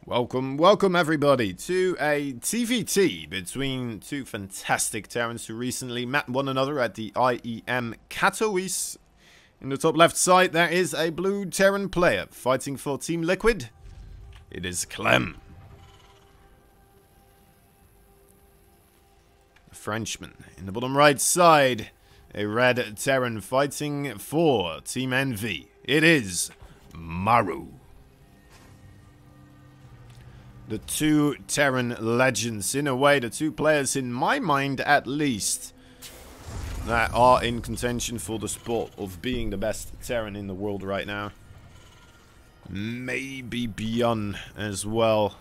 Welcome everybody to a TVT between two fantastic Terrans who recently met one another at the IEM Katowice. In the top left side there is a blue Terran player fighting for Team Liquid. It is Clem. A Frenchman. In the bottom right side, a red Terran fighting for Team Envy. It is Maru. The two Terran legends, in a way, the two players, in my mind at least, that are in contention for the spot of being the best Terran in the world right now. Maybe beyond as well.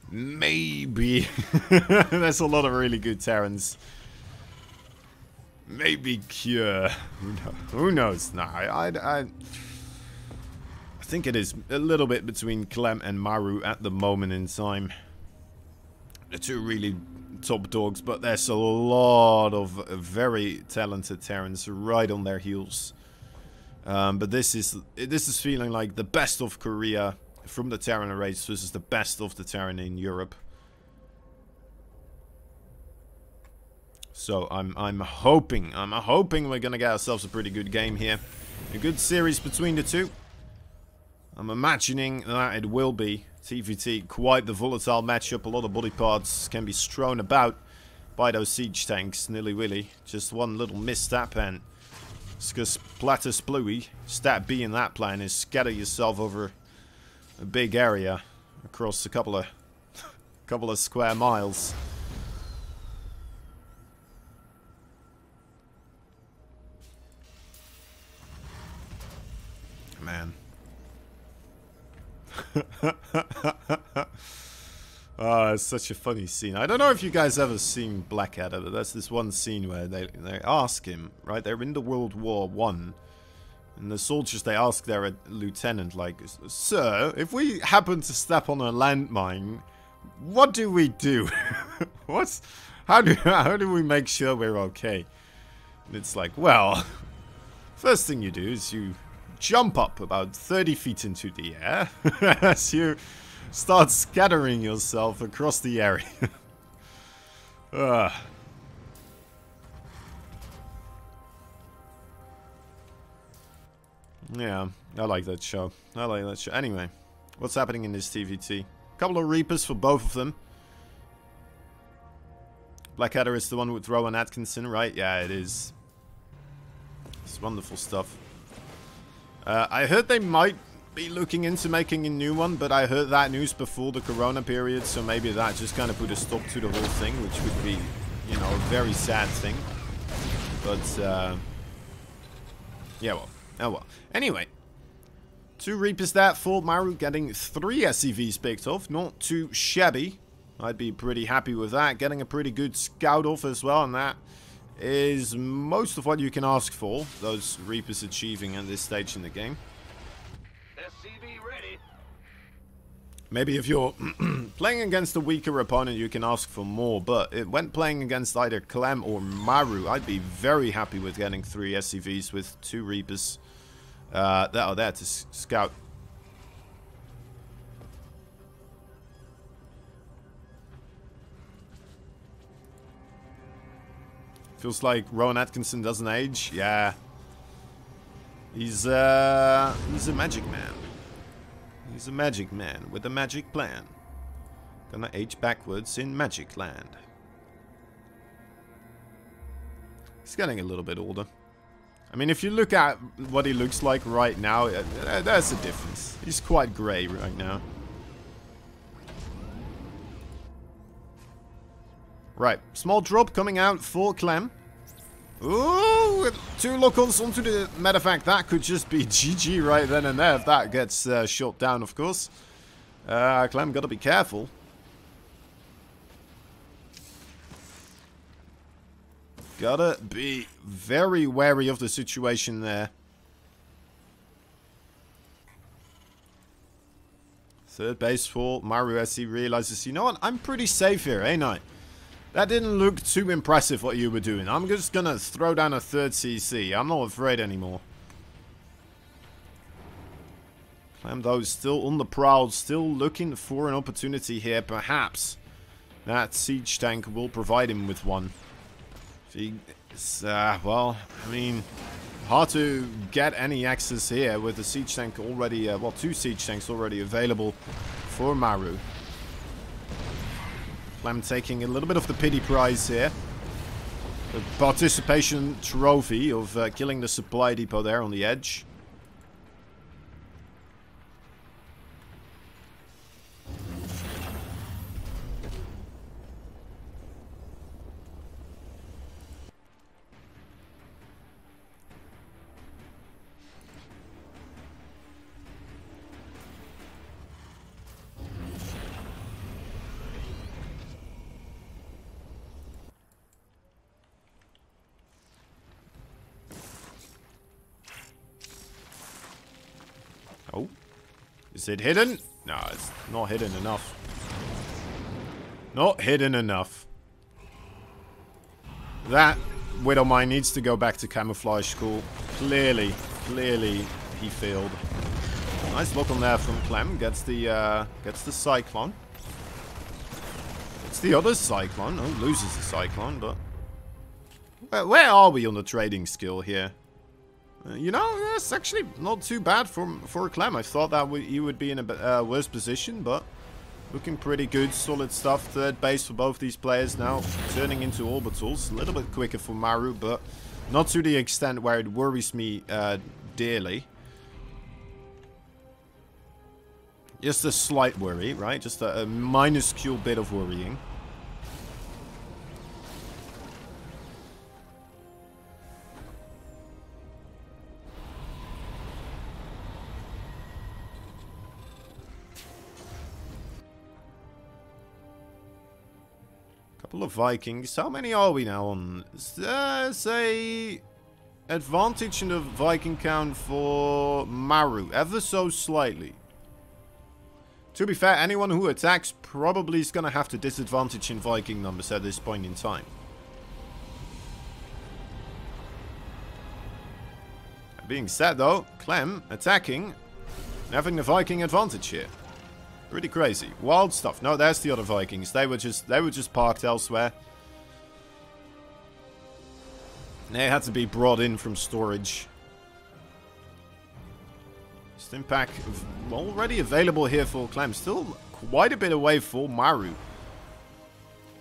Maybe. There's a lot of really good Terrans. Maybe Cure. Who knows? No, I think it is a little bit between Clem and Maru at the moment in time. The two really top dogs, but there's a lot of very talented Terrans right on their heels. But this is feeling like the best of Korea from the Terran race versus the best of the Terran in Europe. So I'm hoping we're gonna get ourselves a pretty good game here, a good series between the two. I'm imagining that it will be. TVT, quite the volatile matchup. A lot of body parts can be strewn about by those siege tanks, nilly-willy. Just one little misstep and splatter splooey. Stat B in that plan is scatter yourself over a big area across a couple of square miles. Man. Oh, it's such a funny scene. I don't know if you guys ever seen Blackadder, but there's this one scene where they ask him, right? They're in the World War I, and the soldiers, they ask their lieutenant, like, "Sir, if we happen to step on a landmine, what do we do? How do we make sure we're okay?" And it's like, well, first thing you do is you jump up about 30 feet into the air as you start scattering yourself across the area. Yeah, I like that show. Anyway, what's happening in this TVT? A couple of Reapers for both of them. Blackadder is the one with Rowan Atkinson, right? Yeah, it is. It's wonderful stuff. I heard they might be looking into making a new one, but I heard that news before the Corona period, so maybe that just kind of put a stop to the whole thing, which would be, you know, a very sad thing. But, yeah, well. Oh, well. Anyway. Two Reapers there for Maru, getting 3 SCVs picked off. Not too shabby. I'd be pretty happy with that. Getting a pretty good scout off as well, and that is most of what you can ask for, those Reapers achieving at this stage in the game. SCV ready. Maybe if you're playing against a weaker opponent, you can ask for more, but when playing against either Clem or Maru, I'd be very happy with getting 3 SCVs with 2 Reapers that are there to scout. Feels like Rowan Atkinson doesn't age. Yeah. He's a magic man. He's a magic man with a magic plan. Gonna age backwards in Magic Land. He's getting a little bit older. I mean, if you look at what he looks like right now, there's a difference. He's quite grey right now. Right, small drop coming out for Clem. Ooh, 2 locals onto the... Matter of fact, that could just be GG right then and there if that gets shot down, of course. Clem, gotta be careful. Gotta be very wary of the situation there. Third base for Maru as he realizes, you know what, I'm pretty safe here, ain't I? That didn't look too impressive what you were doing. I'm just gonna throw down a 3rd CC. I'm not afraid anymore. Clem, though, is still on the prowl, still looking for an opportunity here. Perhaps that siege tank will provide him with one. If he is, well, I mean, hard to get any access here with the siege tank already, well, 2 siege tanks already available for Maru. Clem taking a little bit of the pity prize here. The participation trophy of killing the supply depot there on the edge. Oh, is it hidden? No, it's not hidden enough. Not hidden enough. That Widow Mine needs to go back to camouflage school. Clearly he failed. Nice look on there from Clem. Gets the Cyclone. It's the other Cyclone. Oh, loses the Cyclone, but where are we on the trading skill here? You know, that's actually not too bad for Clem. I thought that he would be in a worse position, but looking pretty good. Solid stuff. Third base for both these players now. Turning into orbitals. A little bit quicker for Maru, but not to the extent where it worries me dearly. Just a slight worry, right? Just a minuscule bit of worrying. Couple of Vikings. How many are we now on? Say advantage in the Viking count for Maru, ever so slightly. To be fair, anyone who attacks probably is going to have to disadvantage in Viking numbers at this point in time. That being said though, Clem attacking and having the Viking advantage here. Pretty crazy. Wild stuff. No, there's the other Vikings. They were just parked elsewhere. They had to be brought in from storage. Stim pack already available here for Clem. Still quite a bit away for Maru.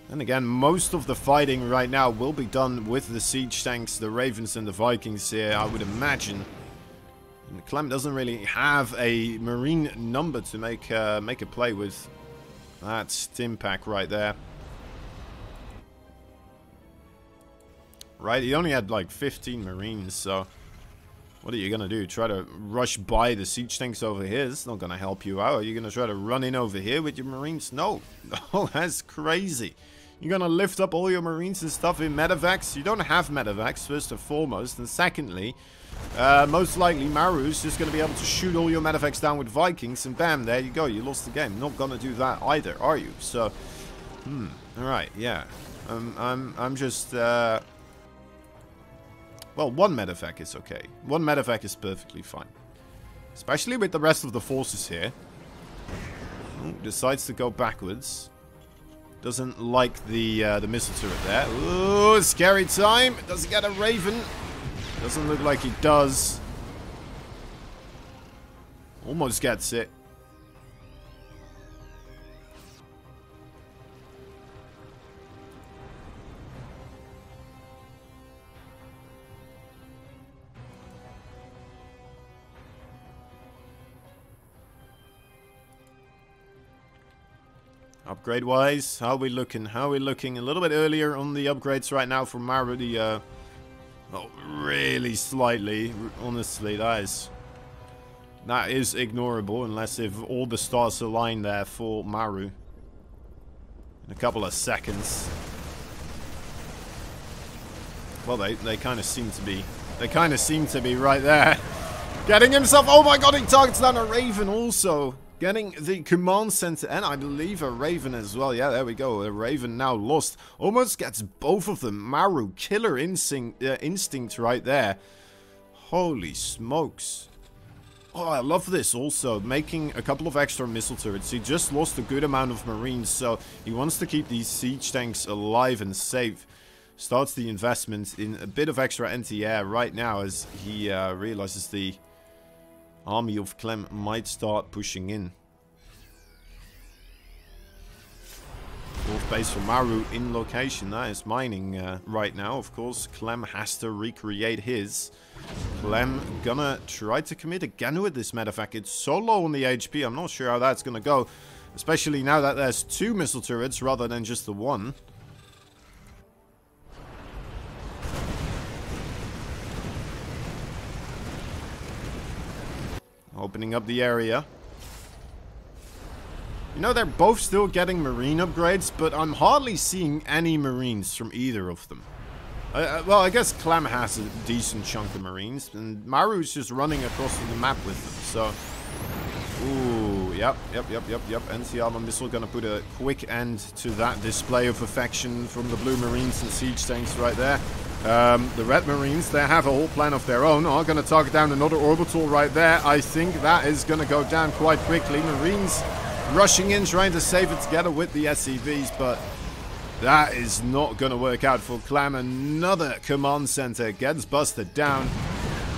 And again, most of the fighting right now will be done with the siege tanks, the Ravens and the Vikings here, I would imagine. And Clem doesn't really have a marine number to make a play with. That stim pack right there. Right, he only had like 15 marines, so what are you gonna do? Try to rush by the siege tanks over here? It's not gonna help you out. Are you gonna try to run in over here with your marines? No, no, that's crazy. You're gonna lift up all your marines and stuff in medevacs? You don't have medevacs, first and foremost, and secondly, most likely Maru's just going to be able to shoot all your medevacs down with Vikings, and bam, there you go, you lost the game. Not going to do that either, are you? So, alright, yeah. I'm just, well, one medevac is okay. One medevac is perfectly fine. Especially with the rest of the forces here. Ooh, decides to go backwards. Doesn't like the missile turret there. Ooh, scary time. Does he get a Raven? Doesn't look like he does. Almost gets it. Upgrade wise, how are we looking? How are we looking? A little bit earlier on the upgrades right now for Maru. The oh, really slightly. Honestly, that is ignorable unless if all the stars align there for Maru. In a couple of seconds. Well, they kind of seem to be. They kind of seem to be right there. Getting himself. Oh my god, he targets down a Raven also. Getting the command center, and I believe a Raven as well. Yeah, there we go. A Raven now lost. Almost gets both of them. Maru, killer instinct right there. Holy smokes. Oh, I love this also. Making a couple of extra missile turrets. He just lost a good amount of marines, so he wants to keep these siege tanks alive and safe. Starts the investment in a bit of extra anti-air right now as he realizes the army of Clem might start pushing in. Fourth base for Maru in location. That is mining right now. Of course, Clem has to recreate his. Clem gonna try to commit again with this medevac. It's so low on the HP. I'm not sure how that's gonna go. Especially now that there's 2 missile turrets rather than just the 1. Opening up the area. You know, they're both still getting marine upgrades, but I'm hardly seeing any marines from either of them. Well, I guess Clem has a decent chunk of marines, and Maru's just running across the map with them, so... Ooh, yep. Anti-armor missile gonna put a quick end to that display of affection from the blue marines and siege tanks right there. The red marines, they have a whole plan of their own, are gonna target down another orbital right there. I think that is gonna go down quite quickly. Marines rushing in, trying to save it together with the SCVs, but that is not going to work out for Clem. Another command center gets busted down.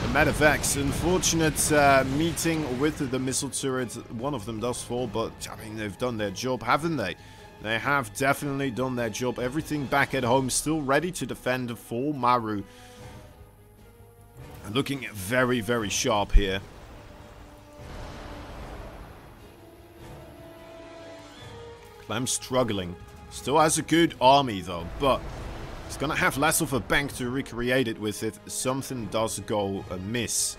The medevacs, unfortunate meeting with the missile turret. One of them does fall, but I mean, they've done their job, haven't they? They have definitely done their job. Everything back at home still ready to defend for Maru. Looking very, very sharp here. Clem struggling. Still has a good army though, but he's gonna have less of a bank to recreate it with if something does go amiss.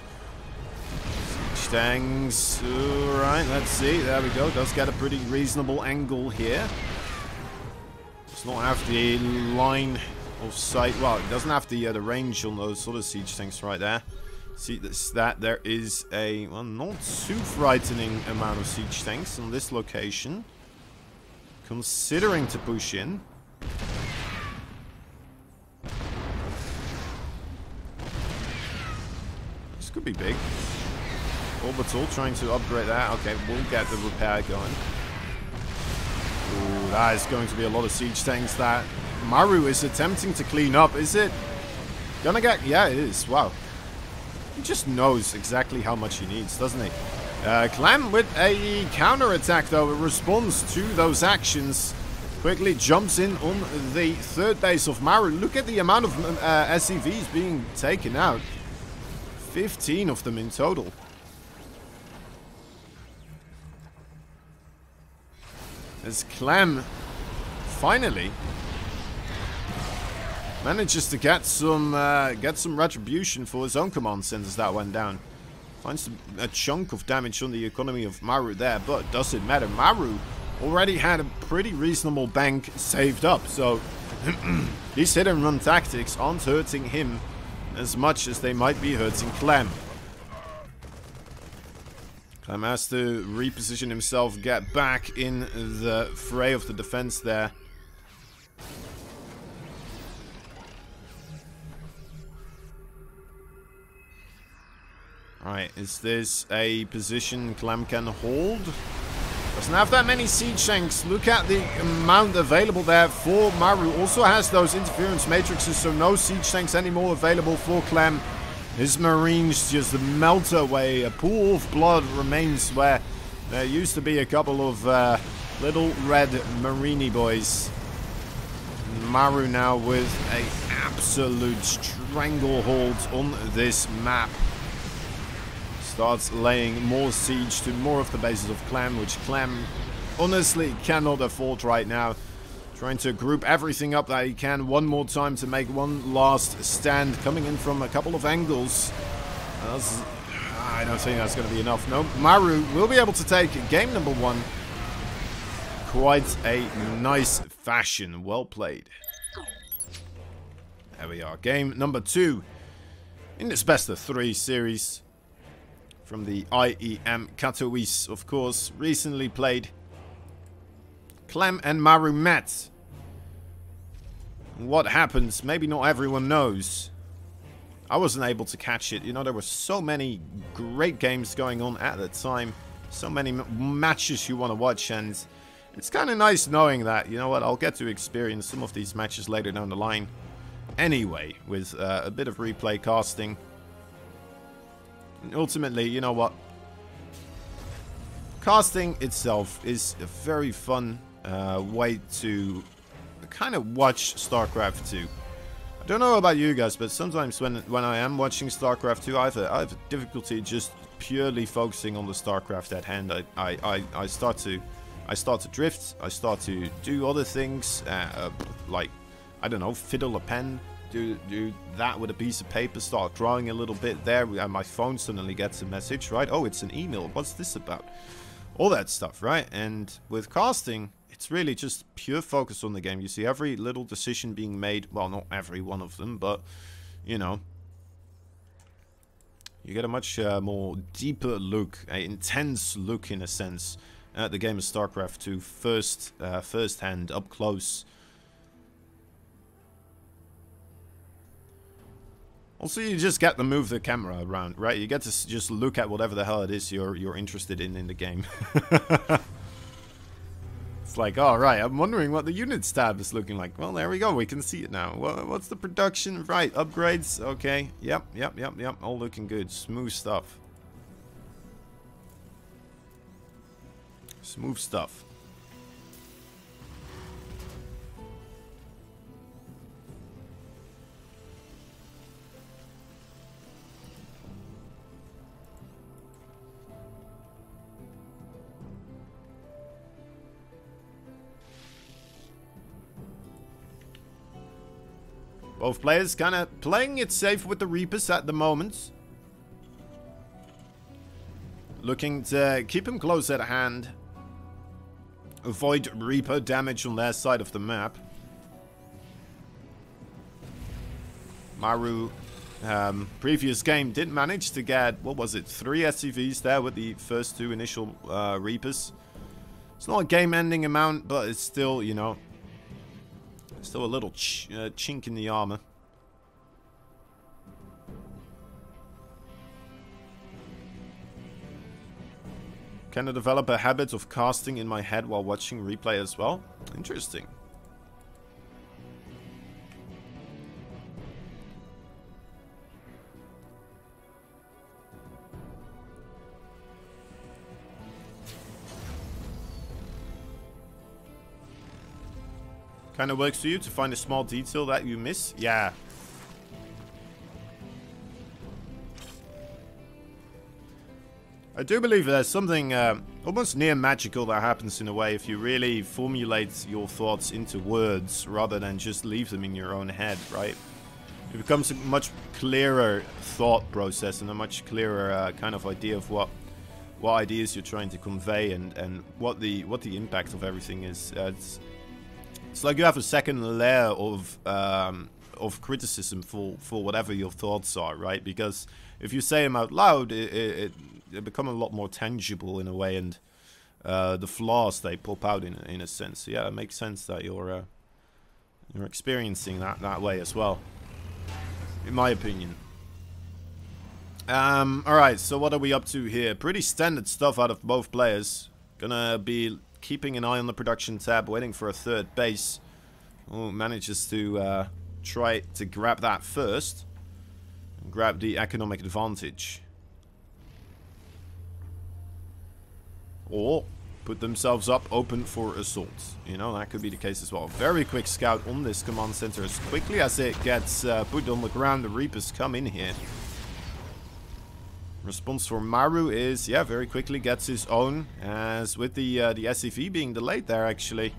Siege tanks. Alright, let's see. There we go. Does get a pretty reasonable angle here. Does not have the line of sight. Well, it doesn't have the range on those sort of siege tanks right there. See that there is a, well, not too frightening amount of siege tanks on this location. Considering to push in. This could be big. Orbital trying to upgrade that. Okay, we'll get the repair going. Ooh, that is going to be a lot of siege tanks that Maru is attempting to clean up. Is it gonna get... Yeah, it is. Wow. He just knows exactly how much he needs, doesn't he? Clem with a counter-attack, though, responds to those actions. Quickly jumps in on the third base of Maru. Look at the amount of SCVs being taken out. 15 of them in total. As Clem finally manages to get some retribution for his own command centers that went down. Finds a chunk of damage on the economy of Maru there, but does it matter? Maru already had a pretty reasonable bank saved up, so these hit and run tactics aren't hurting him as much as they might be hurting Clem. Clem has to reposition himself, get back in the fray of the defense there. Alright, is this a position Clem can hold? Doesn't have that many siege tanks. Look at the amount available there for Maru. Also has those interference matrices, so no siege tanks anymore available for Clem. His marines just melt away. A pool of blood remains where there used to be a couple of little red marini boys. Maru now with an absolute stranglehold on this map. Starts laying more siege to more of the bases of Clem, which Clem honestly cannot afford right now. Trying to group everything up that he can one more time to make one last stand. Coming in from a couple of angles. I don't think that's going to be enough. No, Maru will be able to take game number 1. Quite a nice fashion. Well played. There we are. Game number 2 in this best of 3 series. From the IEM Katowice, of course, recently played. Clem and Maru met. What happens? Maybe not everyone knows. I wasn't able to catch it. You know, there were so many great games going on at the time. So many matches you want to watch, and it's kind of nice knowing that, you know what, I'll get to experience some of these matches later down the line. Anyway, with a bit of replay casting. And ultimately, you know what? Casting itself is a very fun way to kind of watch StarCraft 2. I don't know about you guys, but sometimes when I am watching StarCraft 2, I have a difficulty just purely focusing on the StarCraft at hand. I start to drift. I start to do other things, like, I don't know, fiddle a pen, do that with a piece of paper, start drawing a little bit there, and my phone suddenly gets a message, right? Oh, it's an email. What's this about? All that stuff, right? And with casting, it's really just pure focus on the game. You see every little decision being made. Well, not every one of them, but, you know, you get a much more deeper look, an intense look in a sense, at the game of StarCraft 2 first hand, up close. Also, you just get to move the camera around, right? You get to just look at whatever the hell it is you're interested in the game. It's like, all right, I'm wondering what the units tab is looking like. Well, there we go. We can see it now. What's the production? Right, upgrades. Okay. Yep. All looking good. Smooth stuff. Smooth stuff. Both players kind of playing it safe with the Reapers at the moment. Looking to keep him close at hand. Avoid Reaper damage on their side of the map. Maru, previous game, did manage to get, what was it, 3 SCVs there with the first 2 initial Reapers. It's not a game-ending amount, but it's still, you know, still a little chink in the armor. Can I develop a habit of casting in my head while watching replay as well? Interesting. Kind of works for you to find a small detail that you miss? Yeah. I do believe there's something almost near magical that happens in a way if you really formulate your thoughts into words rather than just leave them in your own head, right? It becomes a much clearer thought process and a much clearer kind of idea of what ideas you're trying to convey and what the impact of everything is. It's like you have a second layer of criticism for whatever your thoughts are, right? Because if you say them out loud, it become a lot more tangible in a way, and the flaws they pop out in a sense. So yeah, it makes sense that you're experiencing that way as well, in my opinion. All right, so what are we up to here? Pretty standard stuff out of both players. Gonna be keeping an eye on the production tab, waiting for a third base. Who manages to try to grab that first. And grab the economic advantage. Or put themselves up open for assault. You know, that could be the case as well. Very quick scout on this command center. As quickly as it gets put on the ground, the Reapers come in here. Response for Maru is, yeah, very quickly gets his own, as with the SCV being delayed there, actually.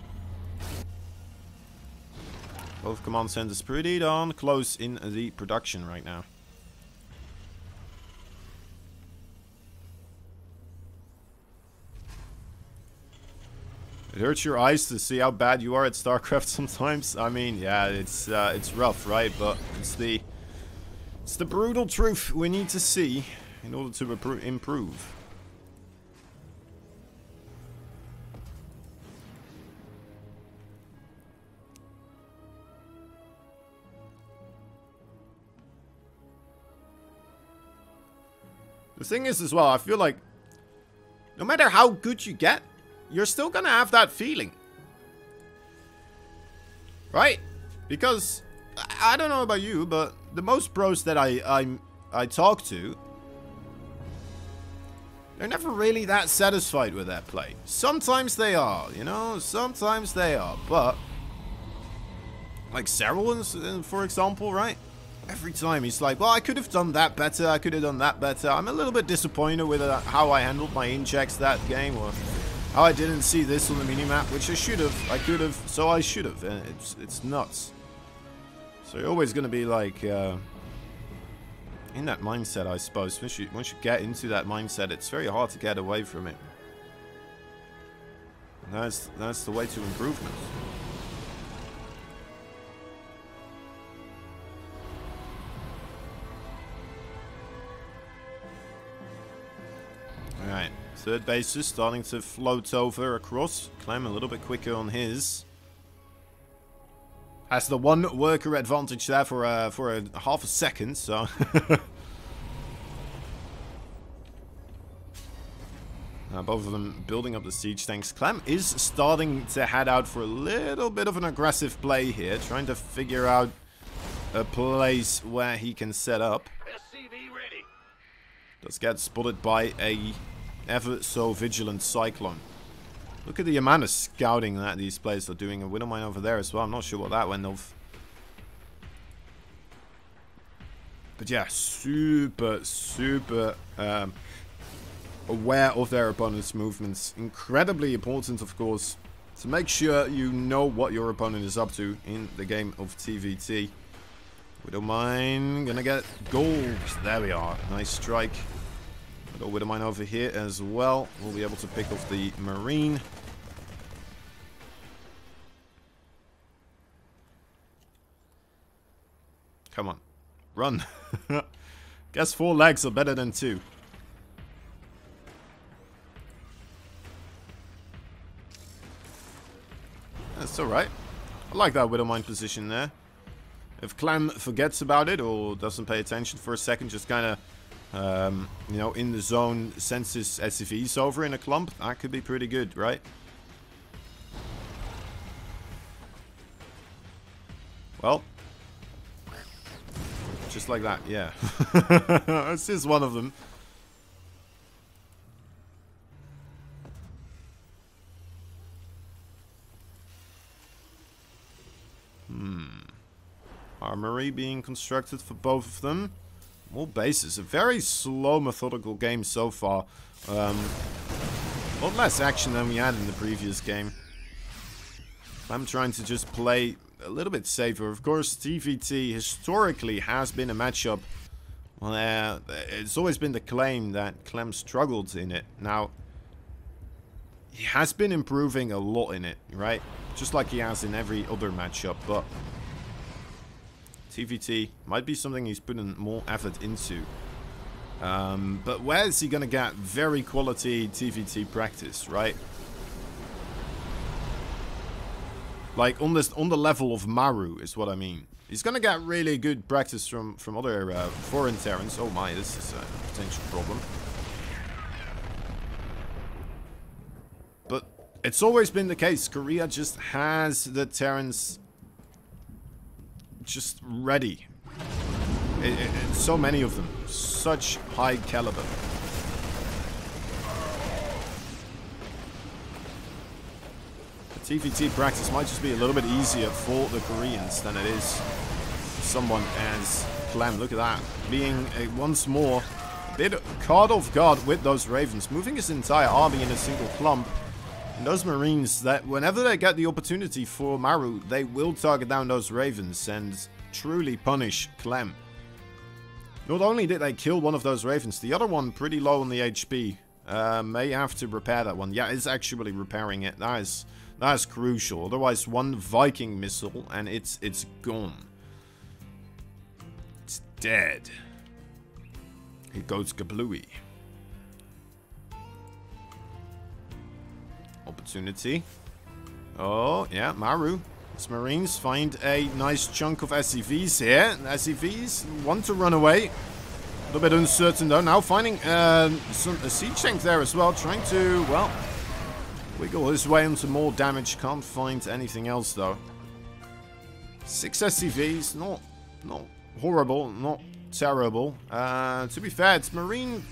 Both command centers pretty darn close in the production right now. It hurts your eyes to see how bad you are at StarCraft sometimes. I mean, yeah, it's rough, right? But it's the brutal truth we need to see in order to improve. The thing is as well, I feel like no matter how good you get, you're still gonna have that feeling. Right? Because I don't know about you, but the most pros that I talk to, they're never really that satisfied with their play. Sometimes they are, you know, sometimes they are, but like Cyril, for example, right? Every time he's like, well, I could have done that better, I could have done that better. I'm a little bit disappointed with how I handled my in-checks that game, or how I didn't see this on the minimap, which I should have, I could have, so I should have. And it's nuts. So you're always going to be like, in that mindset, I suppose. Once you get into that mindset, it's very hard to get away from it. And that's the way to improvement. Alright, third base is starting to float over across. Clem a little bit quicker on his. Has the one worker advantage there for a half a second, so... both of them building up the siege tanks. Clem is starting to head out for a little bit of an aggressive play here, trying to figure out a place where he can set up. SCV ready. Does get spotted by a ever so vigilant Cyclone. Look at the amount of scouting that these players are doing. A Widowmine over there as well. I'm not sure what that went off. But yeah, super aware of their opponent's movements. Incredibly important, of course, to make sure you know what your opponent is up to in the game of TVT. Widowmine gonna get gold. There we are. Nice strike. Got a Widowmine over here as well. We'll be able to pick off the Marine. Come on. Run. Guess 4 legs are better than 2. That's alright. I like that Widowmine position there. If Clem forgets about it or doesn't pay attention for a second, just kind of, you know, in the zone, senses SCVs over in a clump, that could be pretty good, right? Well, just like that, yeah. This is one of them. Armory being constructed for both of them. More bases. A very slow, methodical game so far. A lot less action than we had in the previous game. I'm trying to just play a little bit safer. Of course, TVT historically has been a matchup. Well, it's always been the claim that Clem struggled in it. Now, he has been improving a lot in it, right? Just like he has in every other matchup, but TVT might be something he's putting more effort into. But where is he going to get very quality TVT practice, right? Like on the level of Maru is what I mean. He's going to get really good practice from other foreign Terrans. Oh my, this is a potential problem. But it's always been the case. Korea just has the Terrans just ready. So many of them. Such high caliber. The TVT practice might just be a little bit easier for the Koreans than it is for someone as Clem. Look at that. Being once more a bit caught off guard with those Ravens. Moving his entire army in a single clump. And those Marines, that whenever they get the opportunity for Maru, they will target down those Ravens and truly punish Clem. Not only did they kill one of those Ravens, the other one pretty low on the HP. May have to repair that one. Yeah, it's actually repairing it. That is crucial. Otherwise, one Viking missile and it's gone. It's dead. It goes kablooey. Opportunity. Oh, yeah, Maru. His Marines find a nice chunk of SCVs here. SCVs want to run away. A little bit uncertain though. Now finding a siege tank there as well. Trying to, well, wiggle his way into more damage. Can't find anything else though. 6 SCVs. Not horrible. Not terrible. To be fair, it's marine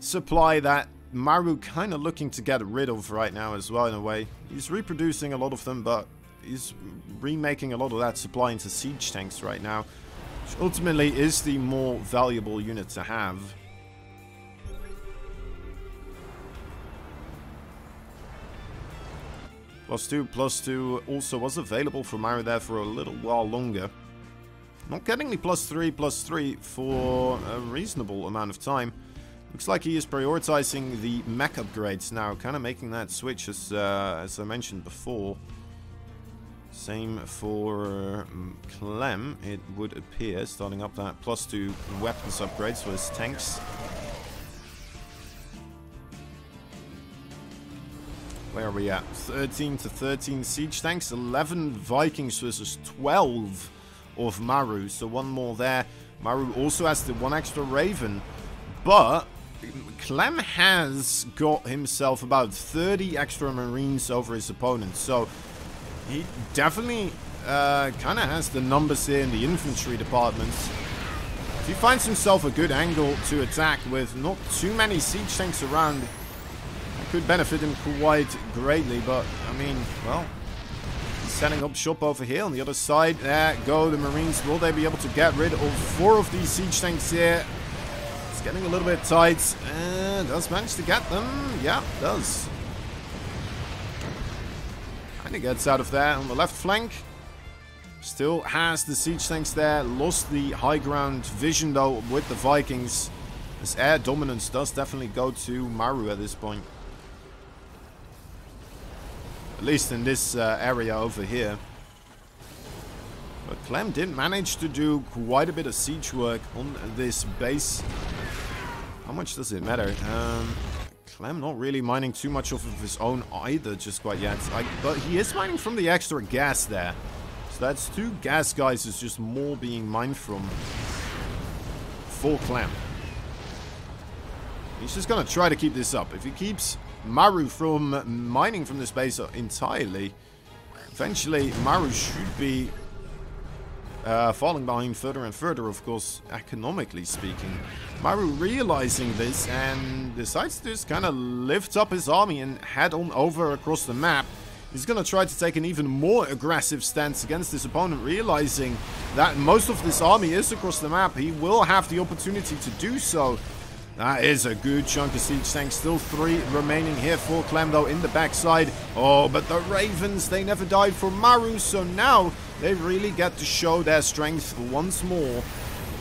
supply that Maru kind of looking to get rid of right now as well in a way. He's reproducing a lot of them, but he's remaking a lot of that supply into siege tanks right now. Which ultimately is the more valuable unit to have. +2/+2 also was available for Maru there for a little while longer. Not getting the +3/+3 for a reasonable amount of time. Looks like he is prioritizing the mech upgrades now, kind of making that switch as I mentioned before. Same for Clem, it would appear, starting up that +2 weapons upgrades for his tanks. Where are we at? 13 to 13 siege tanks, 11 Vikings versus 12 of Maru, so one more there. Maru also has the 1 extra Raven, but Clem has got himself about 30 extra Marines over his opponent, so he definitely kind of has the numbers here in the infantry department. If he finds himself a good angle to attack with not too many siege tanks around, it could benefit him quite greatly, but I mean, well, he's setting up shop over here on the other side. There go the Marines. Will they be able to get rid of 4 of these siege tanks here? It's getting a little bit tight. Does manage to get them. Yeah, does. And he gets out of there on the left flank. Still has the siege tanks there. Lost the high ground vision though with the Vikings. This air dominance does definitely go to Maru at this point. At least in this area over here. But Clem did manage to do quite a bit of siege work on this base. How much does it matter? Clem not really mining too much off of his own either just quite yet. But he is mining from the extra gas there. So that's 2 gas guys is just more being mined from for Clem. He's just going to try to keep this up. If he keeps Maru from mining from this base entirely, eventually Maru should be falling behind further and further, of course, economically speaking. Maru realizing this and decides to just kind of lift up his army and head on over across the map. He's going to try to take an even more aggressive stance against his opponent, realizing that most of this army is across the map. He will have the opportunity to do so. That is a good chunk of siege tanks. Still 3 remaining here for Clem, though, in the backside. Oh, but the Ravens, they never died for Maru, so now they really get to show their strength once more.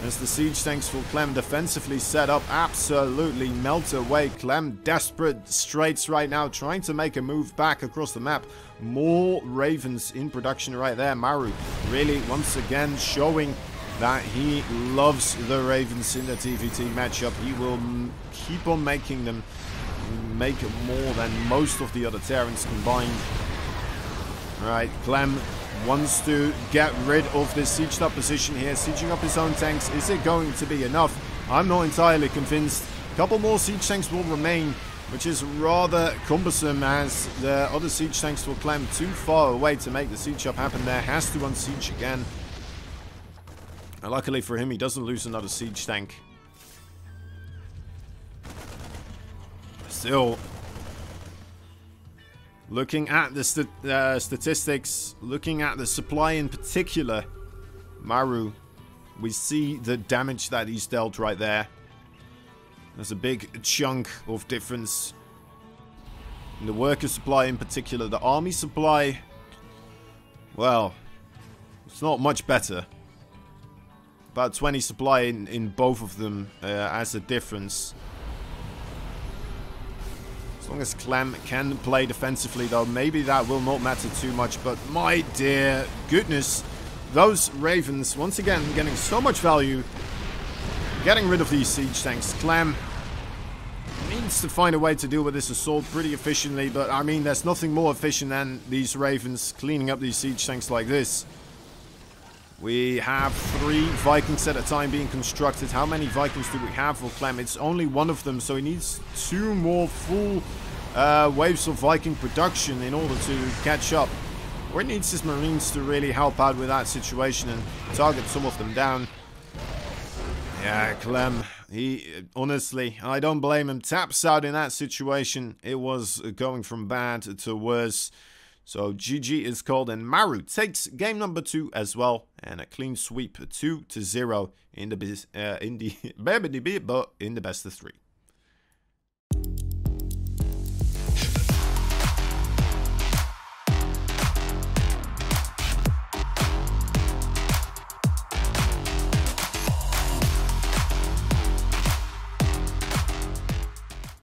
As the siege tanks for Clem defensively set up, absolutely melt away. Clem desperate straits right now, trying to make a move back across the map. More Ravens in production right there. Maru really once again showing that he loves the Ravens in the TVT matchup. He will keep on making them make more than most of the other Terrans combined. Alright, Clem wants to get rid of this sieged up position here, sieging up his own tanks. Is it going to be enough? I'm not entirely convinced. A couple more siege tanks will remain, which is rather cumbersome as the other siege tanks for Clem too far away to make the siege up happen there. Has to unsiege again. And luckily for him, he doesn't lose another siege tank. Still, looking at the statistics, looking at the supply in particular, Maru, we see the damage that he's dealt right there. There's a big chunk of difference in the worker supply in particular. The army supply, well, it's not much better. About 20 supply in both of them as a difference. As long as Clem can play defensively, though, maybe that will not matter too much. But my dear goodness, those Ravens, once again, getting so much value. Getting rid of these siege tanks. Clem needs to find a way to deal with this assault pretty efficiently. But, I mean, there's nothing more efficient than these Ravens cleaning up these siege tanks like this. We have 3 Vikings at a time being constructed. How many Vikings do we have for Clem? It's only one of them, so he needs 2 more full waves of Viking production in order to catch up. Or he needs his Marines to really help out with that situation and target some of them down. Yeah, Clem, he, honestly, I don't blame him. Taps out in that situation. It was going from bad to worse. So GG is called, and Maru takes game number 2 as well, and a clean sweep 2-0 in the best of 3.